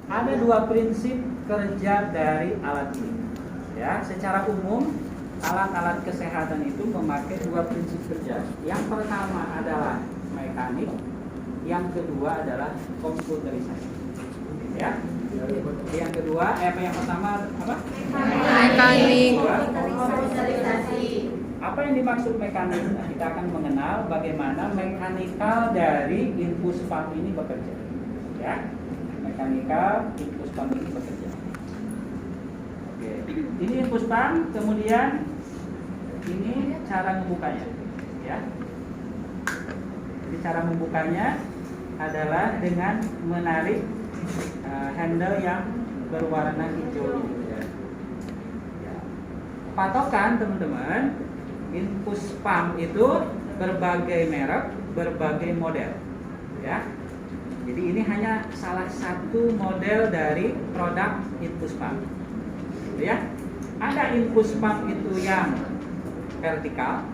ada dua prinsip kerja dari alat ini. Ya, secara umum alat-alat kesehatan itu memakai dua prinsip kerja. Yang pertama adalah mekanik, yang kedua adalah komputerisasi. Ya. Yang kedua, yang pertama apa? Mekanik. Komputerisasi. Apa yang dimaksud mekanik? Nah, kita akan mengenal bagaimana mekanikal dari infus pump ini bekerja. Ya, mekanikal infus pump ini bekerja. Oke, ini infus pump. Kemudian ini cara membukanya. Ya, jadi cara membukanya adalah dengan menarik handle yang berwarna hijau ini. Ya. Patokan teman-teman. Infus pump itu berbagai merek, berbagai model, ya. Jadi ini hanya salah satu model dari produk infus pump, gitu ya. Ada infus pump itu yang vertikal,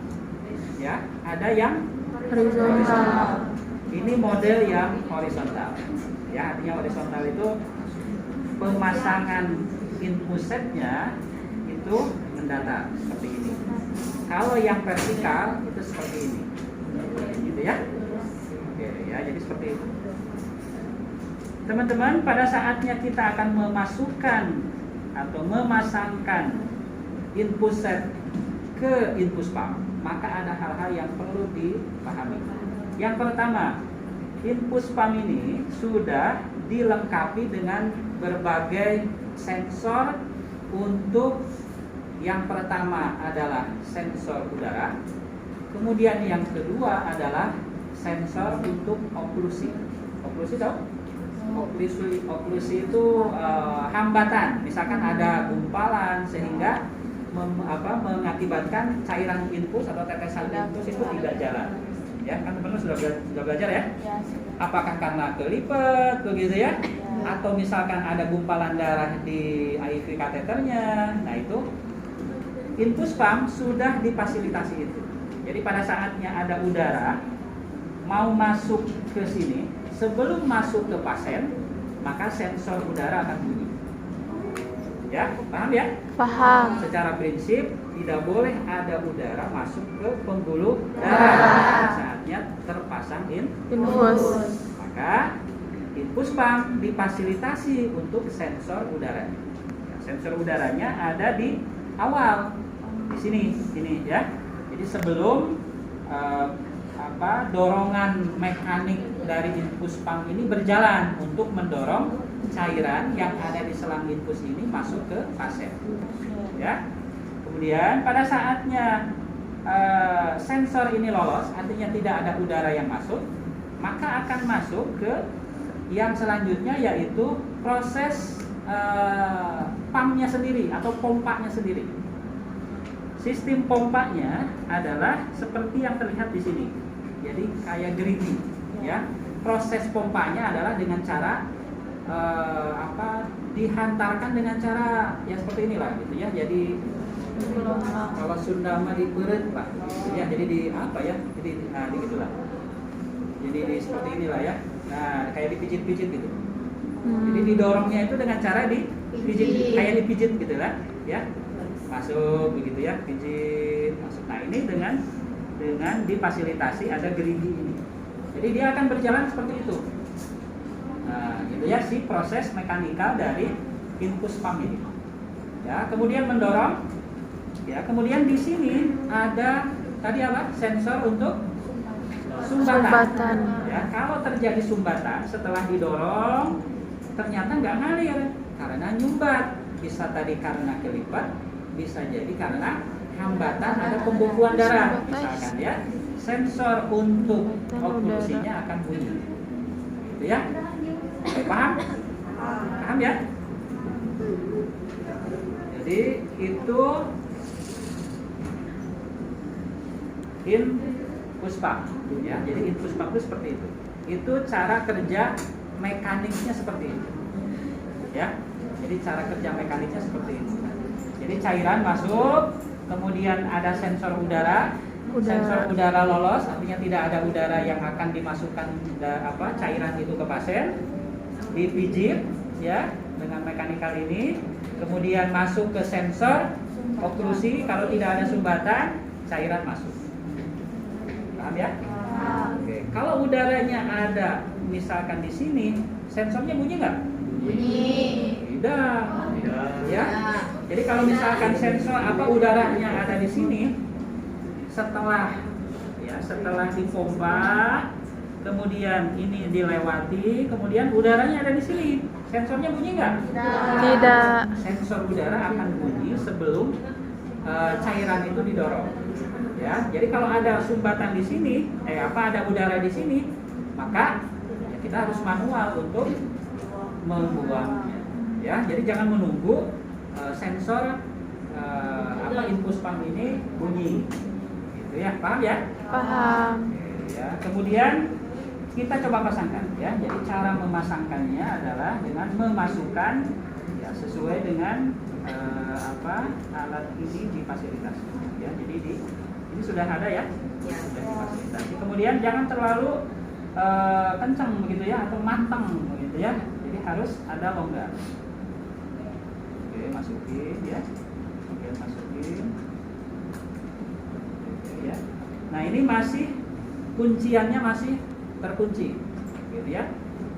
ya. Ada yang Horizontal. Ini model yang horizontal, ya. Artinya horizontal itu pemasangan infus setnya itu mendatar seperti ini. Kalau yang vertikal itu seperti ini, gitu ya. Oke, ya, jadi seperti itu. Teman-teman, pada saatnya kita akan memasukkan atau memasangkan infus set ke infus pump, maka ada hal-hal yang perlu dipahami. Yang pertama, infus pump ini sudah dilengkapi dengan berbagai sensor untuk yang pertama adalah sensor udara, kemudian yang kedua adalah sensor untuk oklusi. Oklusi tahu? Oklusi itu hambatan. Misalkan ada gumpalan sehingga mengakibatkan cairan infus atau tetesan infus itu tidak jalan. Ya, kan teman-teman sudah belajar ya? Apakah karena kelipet begitu ya? Atau misalkan ada gumpalan darah di IV kateternya. Nah, itu infus pump sudah difasilitasi itu. Jadi pada saatnya ada udara mau masuk ke sini, sebelum masuk ke pasien, maka sensor udara akan bunyi. Ya, paham ya? Paham. Secara prinsip tidak boleh ada udara masuk ke pembuluh darah pada saatnya terpasang Infus. Maka infus pump difasilitasi untuk sensor udara. Sensor udaranya ada di awal di sini ya. Jadi sebelum dorongan mekanik dari infus pump ini berjalan untuk mendorong cairan yang ada di selang infus ini masuk ke pasien. Ya. Kemudian pada saatnya sensor ini lolos, artinya tidak ada udara yang masuk, maka akan masuk ke yang selanjutnya, yaitu proses pumpnya sendiri atau pompanya sendiri. Sistem pompanya adalah seperti yang terlihat di sini. Jadi kayak gerigi, ya. Proses pompanya adalah dengan cara dihantarkan dengan cara ya seperti inilah, gitu ya. Jadi kalau Sunda mah diperet lah, gitu ya. Jadi jadi gitulah. Jadi seperti inilah ya. Nah, kayak dipijit-pijit gitu. Jadi didorongnya itu dengan cara dipijit, kayak dipijit gitu lah, ya. Masuk begitu ya, pijit masuk. Nah, ini dengan difasilitasi ada gerigi ini. Jadi dia akan berjalan seperti itu. Nah, gitu ya, si proses mekanikal dari infus pump ini. Ya, kemudian mendorong. Ya, kemudian di sini ada tadi apa? Sensor untuk sumbatan. Ya, kalau terjadi sumbatan setelah didorong ternyata nggak ngalir karena nyumbat. Bisa tadi karena kelipat, bisa jadi karena hambatan ada pembekuan darah misalkan ya. Sensor untuk oklusinya akan bunyi. Gitu ya. Paham? Paham ya? Jadi itu infus pump ya. Jadi infus pump itu seperti itu. Itu cara kerja mekaniknya seperti itu. Ya. Jadi cara kerja mekaniknya seperti itu. Jadi cairan masuk, kemudian ada sensor udara. Sensor udara lolos, artinya tidak ada udara yang akan dimasukkan cairan itu ke pasien. Dipijit, ya dengan mekanikal ini, kemudian masuk ke sensor oklusi. Kalau tidak ada sumbatan, cairan masuk. Paham ya? Oke. Kalau udaranya ada misalkan di sini, sensornya bunyi nggak? Bunyi. Tidak. Ya. Jadi kalau misalkan sensor udaranya ada di sini, setelah dipompa, kemudian ini dilewati, kemudian udaranya ada di sini, sensornya bunyi nggak? Tidak. Sensor udara akan bunyi sebelum cairan itu didorong. Ya, jadi kalau ada sumbatan di sini, ada udara di sini, maka ya kita harus manual untuk membuangnya. Ya, jadi jangan menunggu sensor infus pump ini bunyi. Gitu ya, paham ya? Paham. Ya, kemudian kita coba pasangkan ya. Jadi cara memasangkannya adalah dengan memasukkan ya sesuai dengan alat ini di fasilitas. Ya, jadi ini sudah ada ya, sudah difasilitasi. Kemudian jangan terlalu kencang begitu ya atau matang begitu ya. Jadi harus ada longgar. Oke, masukin ya. Oke, masukin. Oke, ya. Nah, ini masih kunciannya masih terkunci. Gitu ya.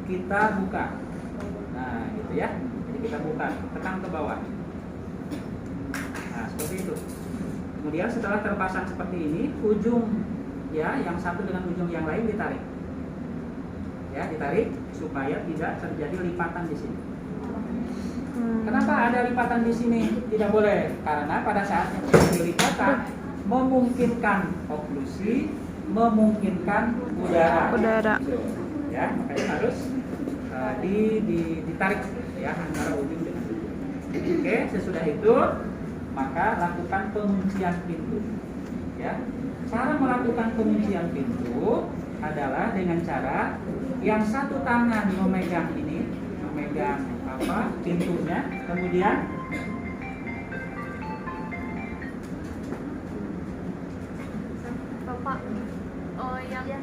Kita buka. Nah, gitu ya. Jadi kita buka, tekan ke bawah. Nah, seperti itu. Kemudian setelah terpasang seperti ini, ujung ya yang satu dengan ujung yang lain ditarik. Ya, ditarik supaya tidak terjadi lipatan di sini. Kenapa ada lipatan di sini? Tidak boleh, karena pada saat terjadi lipatan memungkinkan oklusi, memungkinkan udara. Ya, makanya harus ditarik ya antara ujung dengan ujung. Oke, sesudah itu maka lakukan penguncian pintu. Ya, cara melakukan penguncian pintu adalah dengan cara yang satu tangan memegang pintunya, kemudian Bapak,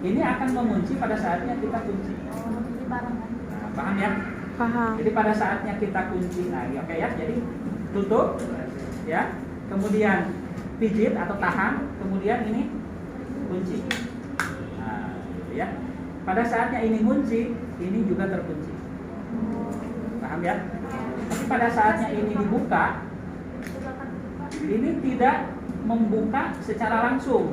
ini akan mengunci pada saatnya kita kunci. Nah, paham ya? Paham. Jadi pada saatnya kita kunci, nah oke ya, jadi tutup ya, kemudian pijit atau tahan, kemudian ini kunci. Nah, gitu ya. Pada saatnya ini kunci, ini juga terkunci. Paham ya? Tapi pada saatnya ini dibuka, ini tidak membuka secara langsung,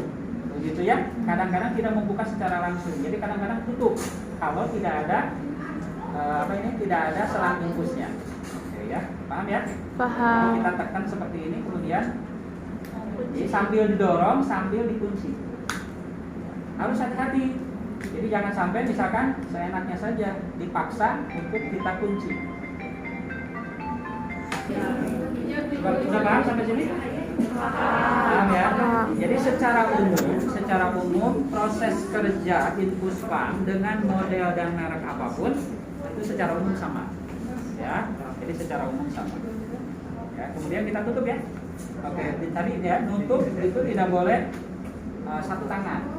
begitu ya. Kadang-kadang tidak membuka secara langsung, jadi kadang-kadang tutup kalau tidak ada tidak ada selang infusnya. Oke ya, paham ya? Paham. Kita tekan seperti ini, kemudian sambil didorong, sambil dikunci. Harus hati-hati. Jadi jangan sampai misalkan seenaknya saja dipaksa untuk kita kunci. Sudah paham sampai sini? Paham ya? Jadi secara umum proses kerja infus pump dengan model dan merek apapun itu secara umum sama. Ya, jadi secara umum sama. Ya, kemudian kita tutup ya. Oke, tadi ya nutup itu tidak boleh satu tangan.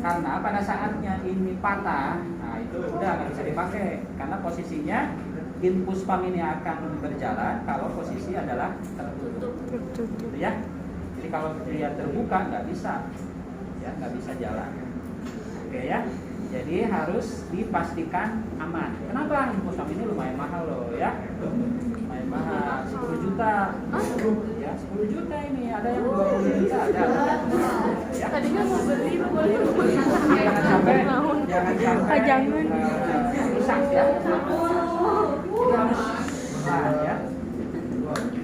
Karena pada saatnya ini patah, nah itu udah nggak bisa dipakai. Karena posisinya infus pump ini akan berjalan kalau posisi adalah tertutup. Gitu ya. Jadi kalau dia terbuka nggak bisa, ya nggak bisa jalan. Oke ya. Jadi harus dipastikan aman. Kenapa? Infus pump ini lumayan mahal loh ya. Lumayan mahal, 10 juta. Ya, 10 juta ini, ada yang 20 juta ada. Ya. Tadinya mau beli, Jangan sampai rusak ya. Jadi harus pelan ya.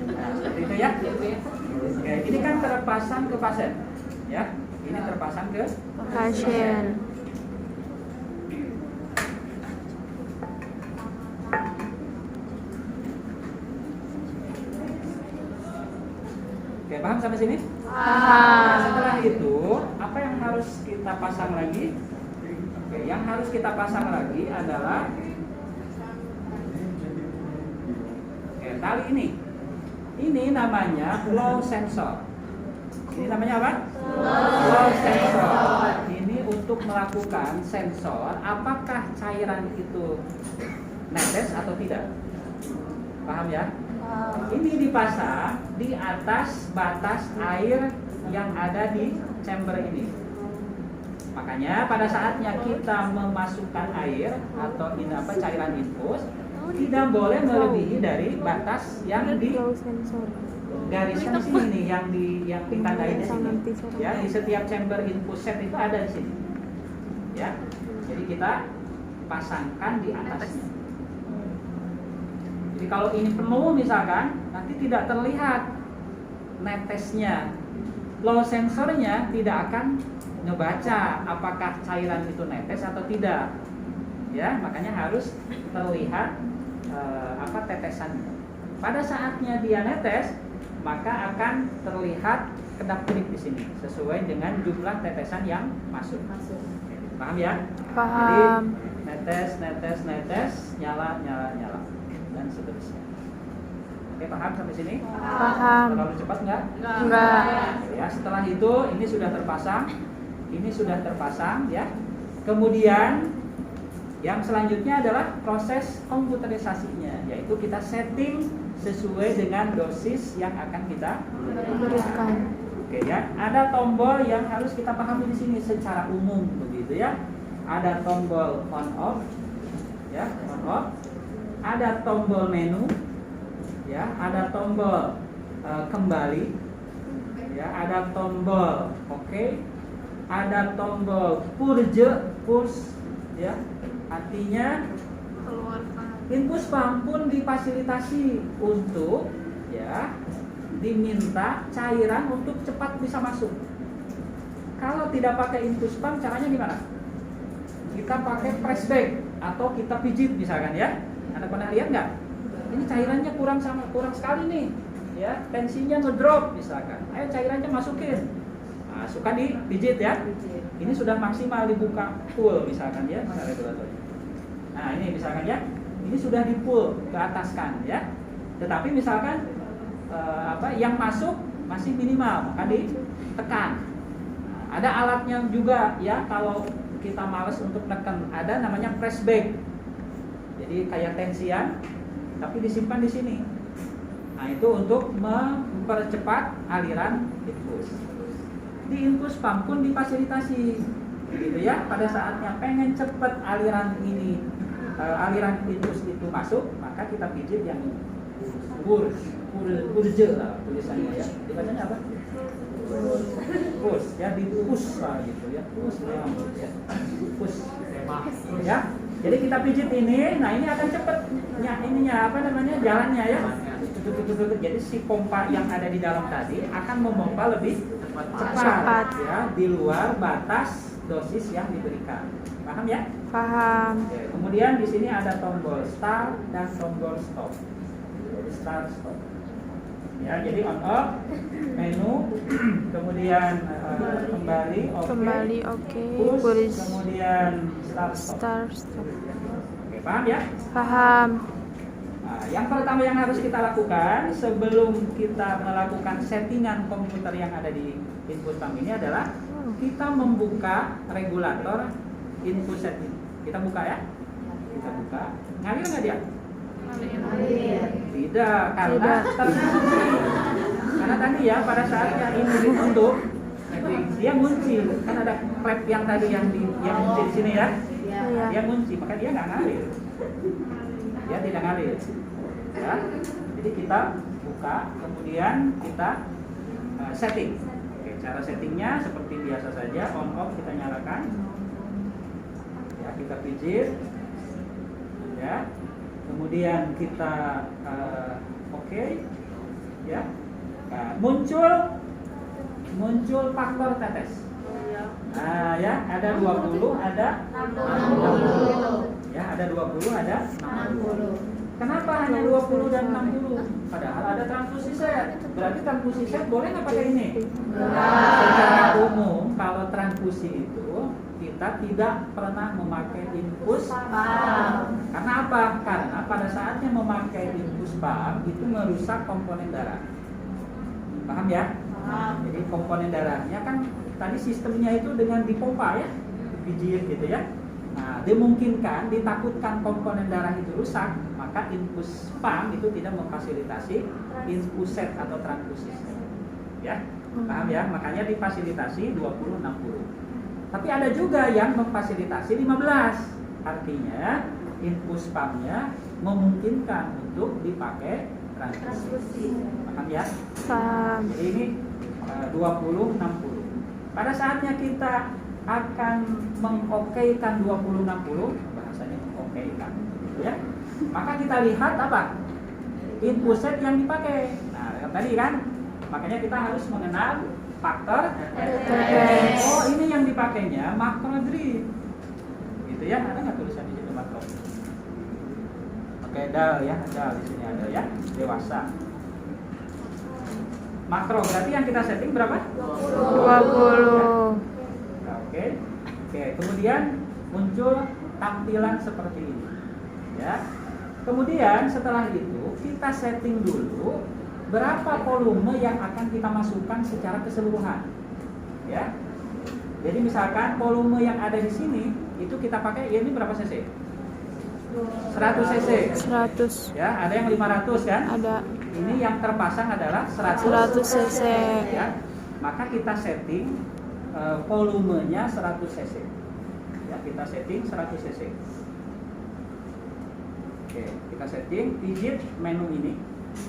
Nah, seperti itu ya. Oke, ini kan terpasang ke pasien, ya. Ini terpasang ke Pasien. Oke, paham sampai sini? Paham. Nah, setelah itu, apa yang harus kita pasang lagi? Oke, yang harus kita pasang lagi adalah tali ini. Ini namanya flow sensor. Ini namanya apa? Flow sensor. Ini untuk melakukan sensor apakah cairan itu netes atau tidak. Paham ya? Ini dipasang di atas batas air yang ada di chamber ini. Makanya pada saatnya kita memasukkan air atau cairan infus tidak boleh melebihi dari batas yang di Flow sensor. garisnya di sini nih, yang ditandai di sini. Ya, di setiap chamber infus set itu ada di sini. Ya. Jadi kita pasangkan di atasnya. Jadi kalau ini penuh misalkan, nanti tidak terlihat netesnya. Flow sensornya tidak akan ngebaca apakah cairan itu netes atau tidak. Ya, makanya harus terlihat tetesannya. Pada saatnya dia netes, maka akan terlihat kedap-kedip di sini sesuai dengan jumlah tetesan yang masuk. Paham ya? Paham. Jadi netes, nyala dan seterusnya. Oke, paham sampai sini? Paham. Terlalu cepat enggak? Enggak. Ya, setelah itu ini sudah terpasang, ya. Kemudian yang selanjutnya adalah proses komputerisasinya, yaitu kita setting sesuai dengan dosis yang akan kita Berikan. Oke ya, ada tombol yang harus kita pahami di sini secara umum begitu ya. Ada tombol on off, ya, on off. Ada tombol menu, ya. Ada tombol kembali, ya. Ada tombol oke. Ada tombol push, ya. Artinya infus pump pun difasilitasi untuk ya diminta cairan untuk cepat bisa masuk. Kalau tidak pakai infus pump caranya gimana? Kita pakai press bag atau kita pijit misalkan ya. Anda pernah lihat nggak? Ini cairannya kurang sekali nih. Ya, tensinya ngedrop misalkan. Ayo cairannya masukin. Nah, suka dipijit ya. Ini sudah maksimal dibuka full misalkan ya, mana regulatornya. Nah, ini misalkan ya. Ini sudah di pull ke ataskan ya. Tetapi misalkan yang masuk masih minimal, maka ditekan. Nah, ada alatnya juga ya, kalau kita males untuk tekan, ada namanya press bag. Jadi kayak tensian tapi disimpan di sini. Nah, itu untuk mempercepat aliran infus. Di infus pump pun difasilitasi gitu ya. Pada saatnya pengen cepet aliran infus itu masuk, maka kita pijit yang purje lah tulisannya ya. Dibacanya apa? Push ya, push lah gitu ya. Push ya. Jadi kita pijit ini, nah ini akan cepet jalannya ya. Jadi si pompa yang ada di dalam tadi akan memompa lebih cepat ya, di luar batas dosis yang diberikan. Paham ya? Paham. Oke, kemudian di sini ada tombol start dan tombol stop. Jadi start stop. Ya, jadi on off, menu, kemudian kembali oke, push, kemudian start stop. Oke, paham ya? Paham. Nah, yang pertama yang harus kita lakukan sebelum kita melakukan settingan komputer yang ada di infus pump ini adalah kita membuka regulator infus set ini. Kita buka ya. Kita buka. Ngalir nggak dia? Tidak, karena terkunci. Karena tadi ya pada saatnya ini ditutup, dia ngunci. Kan ada klep yang tadi yang ngunci di sini ya. Dia ngunci, maka dia nggak ngalir. Dia tidak ngalir. Ya. Jadi kita buka, kemudian kita setting. Oke, cara settingnya seperti biasa saja, on off kita nyalakan. Ya, kita pijit. Ya. Kemudian kita oke, ya. Nah, muncul faktor tetes. Nah, ya, ada 20, ada 60. Ya, ada 20, ada 60. Kenapa hanya 20 dan 60? Padahal ada transfusi set. Berarti transfusi set boleh nggak pakai ini? Secara umum, kalau transfusi itu kita tidak pernah memakai infus pump. Karena apa? Karena pada saatnya memakai infus pump itu merusak komponen darah. Paham ya? Jadi komponen darahnya kan tadi sistemnya itu dengan dipompa ya, dipijit gitu ya. Nah, dimungkinkan, ditakutkan komponen darah itu rusak, maka infus pump itu tidak memfasilitasi infuset atau transfusi. Ya, paham ya? Makanya difasilitasi 20-60. Tapi ada juga yang memfasilitasi 15. Artinya infus pumpnya memungkinkan untuk dipakai transfusi. Paham ya? Paham. Jadi ini 20-60. Pada saatnya kita akan mengokeikan 20-60, bahasanya mengokeikan, gitu ya. Maka kita lihat apa? Infuset yang dipakai. Nah, yang tadi kan, makanya kita harus mengenal faktor TTS. Oh, ini yang dipakainya makrodrip. Gitu ya, ada nggak tulisan di situ makro? Oke, dal ya, dal di sini ada ya, dewasa. Makro berarti yang kita setting berapa? 20. Oke. Oke, kemudian muncul tampilan seperti ini. Ya. Kemudian setelah itu kita setting dulu berapa volume yang akan kita masukkan secara keseluruhan. Ya. Jadi misalkan volume yang ada di sini itu kita pakai ya ini berapa cc? 100 cc. 100. Ya, ada yang 500 kan? Ada Ini yang terpasang adalah 100 100 cc. ya. Maka kita setting volumenya 100 cc. Ya, kita setting 100 cc. Oke, kita setting pijit menu ini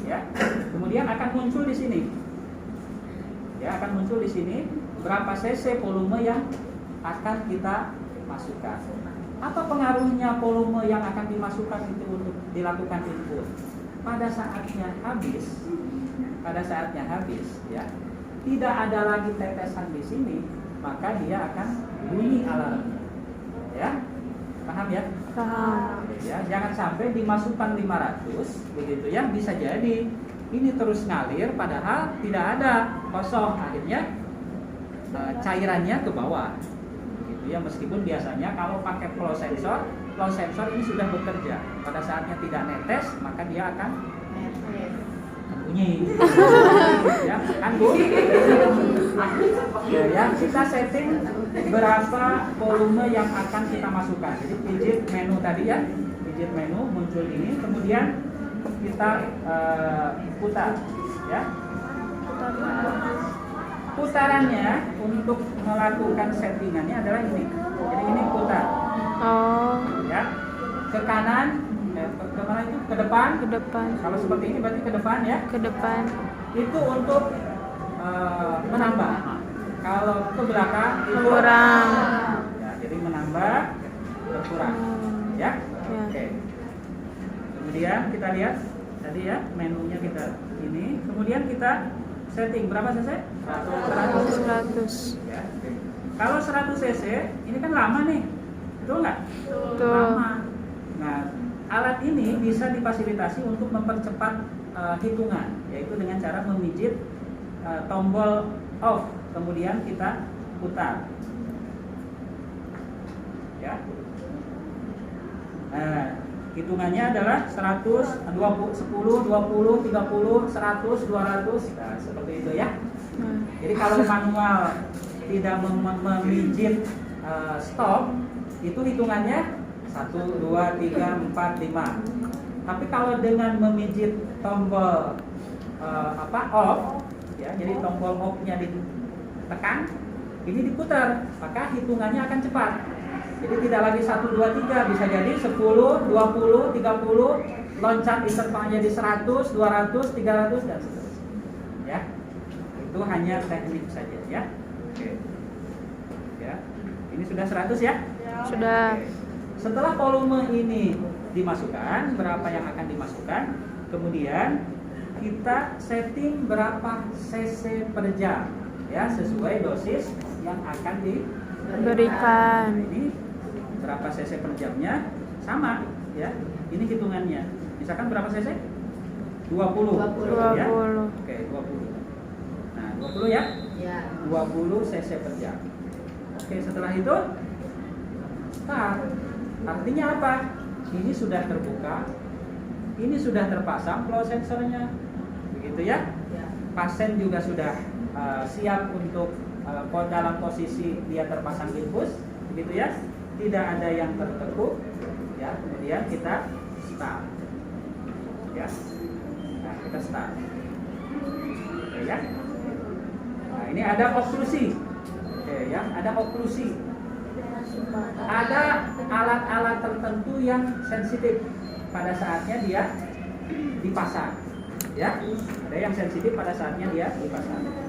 ya. Kemudian akan muncul di sini. Ya, akan muncul di sini berapa cc volume yang akan kita masukkan. Apa pengaruhnya volume yang akan dimasukkan itu untuk dilakukan input? Pada saatnya habis ya, tidak ada lagi tetesan di sini, maka dia akan bunyi alarmnya. Ya, paham ya? Paham. Ya, jangan sampai dimasukkan 500 begitu ya, bisa jadi ini terus ngalir padahal tidak ada, kosong, akhirnya cairannya ke bawah. Gitu ya, meskipun biasanya kalau pakai flow sensor ini sudah bekerja. Pada saatnya tidak netes, maka dia akan bunyi. Ya, kan Bu? Ya, kita setting berapa volume yang akan kita masukkan. Jadi pijit menu tadi ya, pijit menu muncul ini, kemudian kita putar, ya. Putarannya untuk melakukan settingannya adalah ini. Jadi ini putar, Oh, ya. Ke kanan, ke mana itu? Ke depan. ke depan. Kalau seperti ini berarti ke depan ya. Ke depan. Itu untuk menambah. Kalau ke belakang itu Kurang. ya, jadi menambah berkurang, ya. Ya. Oke. Kemudian kita lihat tadi ya menunya kita ini. Kemudian kita setting berapa cc? 100. 100. Ya. Kalau 100 cc ini kan lama nih, betul nggak? Betul. Lama. Nah, alat ini bisa difasilitasi untuk mempercepat hitungan, yaitu dengan cara memijit tombol off, kemudian kita putar. Ya. Nah, hitungannya adalah 100, 20, 10, 20, 30, 100, 200. Nah, seperti itu ya. Jadi kalau manual tidak memijit stop, itu hitungannya 1, 2, 3, 4, 5. Tapi kalau dengan memijit tombol off, ya, jadi tombol off-nya ditekan, ini diputar, maka hitungannya akan cepat. Jadi tidak lagi 1, 2, 3, bisa jadi 10, 20, 30, loncat intervalnya di 100, 200, 300 dan seterusnya. Ya. Itu hanya teknik saja ya. Oke. Ya. Ini sudah 100 ya? Sudah. Oke. Setelah volume ini dimasukkan, berapa yang akan dimasukkan? Kemudian kita setting berapa cc per jam ya, sesuai dosis yang akan diberikan. Berikan. Ini berapa cc per jamnya sama ya. Ini hitungannya. Misalkan berapa cc? 20. 20. Ya. 20. Oke, 20. Nah, 20 ya. Ya. 20 cc per jam. Oke, setelah itu start. Artinya apa? Ini sudah terbuka. Ini sudah terpasang flow sensornya. Begitu ya. Ya. Pasien juga sudah siap untuk dalam posisi dia terpasang infus, begitu ya. tidak ada yang tertekuk, ya, kemudian kita start, ya. Nah, kita start, oke, ya. Nah, ini ada oklusi, oke, ya, ada oklusi. Ada alat-alat tertentu yang sensitif pada saatnya dia dipasang, ya. Ada yang sensitif pada saatnya dia dipasang.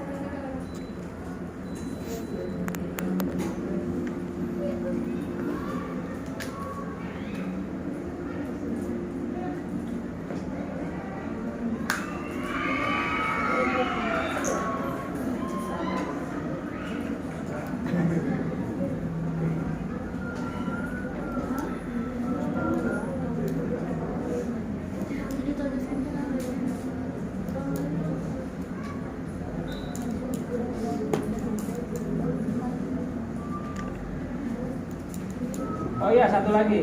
Oh iya, satu lagi.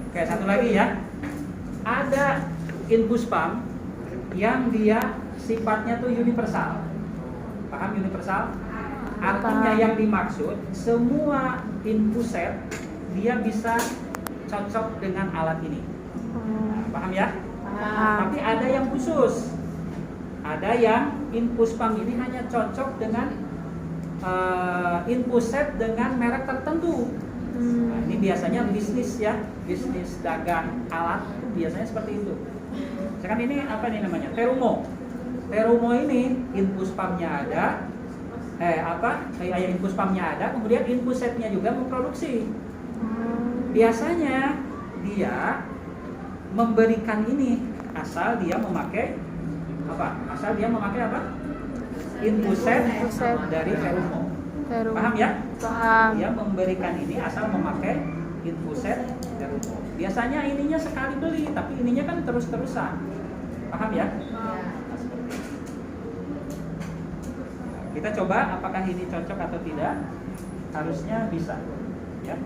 Oke, satu lagi ya. Ada infus pump yang dia sifatnya tuh universal. Paham universal? Artinya yang dimaksud semua infus set dia bisa cocok dengan alat ini. Nah, paham ya? Paham. Tapi ada yang khusus. Ada yang infus pump ini hanya cocok dengan infus set dengan merek tertentu. Nah, ini biasanya bisnis ya, bisnis dagang alat itu biasanya seperti itu. Sekarang ini apa nih namanya? Terumo. Terumo ini infus pumpnya ada. Infus pumpnya ada, kemudian infus setnya juga memproduksi. Biasanya dia memberikan ini asal dia memakai apa? Asal dia memakai apa? Infus set dari Terumo. Paham ya? Paham. Dia memberikan ini asal memakai infus set Terumo. Biasanya ininya sekali beli, tapi ininya kan terus-terusan. Paham ya? Kita coba apakah ini cocok atau tidak. Harusnya bisa, ya.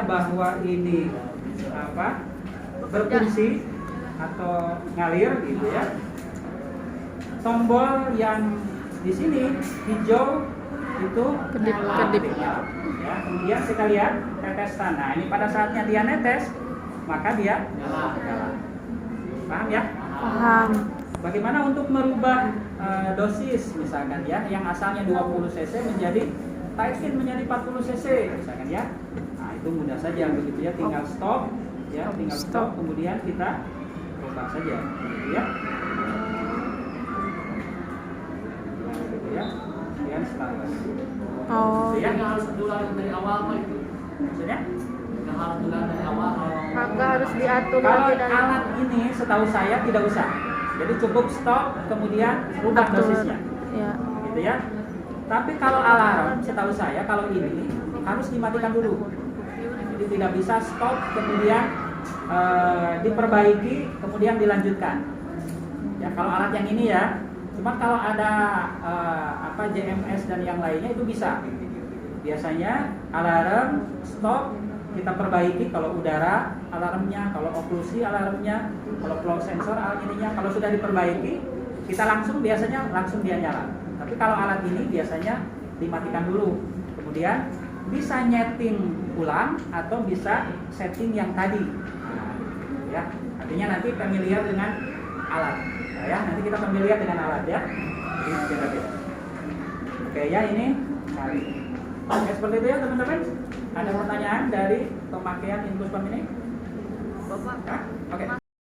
Bahwa ini apa berfungsi atau ngalir gitu ya. Tombol yang di sini hijau itu kedip. Ya, kemudian kita lihat tetesan. Nah, ini pada saatnya dia netes maka dia nyala. Paham ya? Paham. Bagaimana untuk merubah dosis misalkan ya, yang asalnya 20 cc menjadi taikin menjadi 40 cc misalkan ya. Itu mudah saja begitu ya, tinggal stop ya, tinggal stop kemudian kita ubah saja gitu ya. Gitu ya. Kemudian start. Oh. Gitu ya. Nggak harus diulang dari awal Pak itu. Maksudnya? Nggak harus diulang dari awal. Nggak harus diatur Kalau lagi dari alat ini setahu saya tidak usah. Jadi cukup stop kemudian rubah atur. dosisnya. Ya. Gitu ya. Tapi kalau alarm setahu saya kalau ini harus dimatikan dulu. Jadi tidak bisa stop kemudian diperbaiki kemudian dilanjutkan. Ya kalau alat yang ini ya Cuma kalau ada JMS dan yang lainnya itu bisa. Biasanya alarm stop kita perbaiki kalau udara alarmnya, kalau oklusi alarmnya, kalau flow sensor ininya, kalau sudah diperbaiki kita biasanya langsung dia nyala. Tapi kalau alat ini biasanya dimatikan dulu, kemudian bisa nyeting ulang atau bisa setting yang tadi. Nah, ya, artinya nanti familiar dengan alat. Nah, ya, nanti kita familiar dengan alat ya. Oke ya, ini cari. Oke, seperti itu ya teman-teman. Ada pertanyaan dari pemakaian infus ini? Bapak, Oke.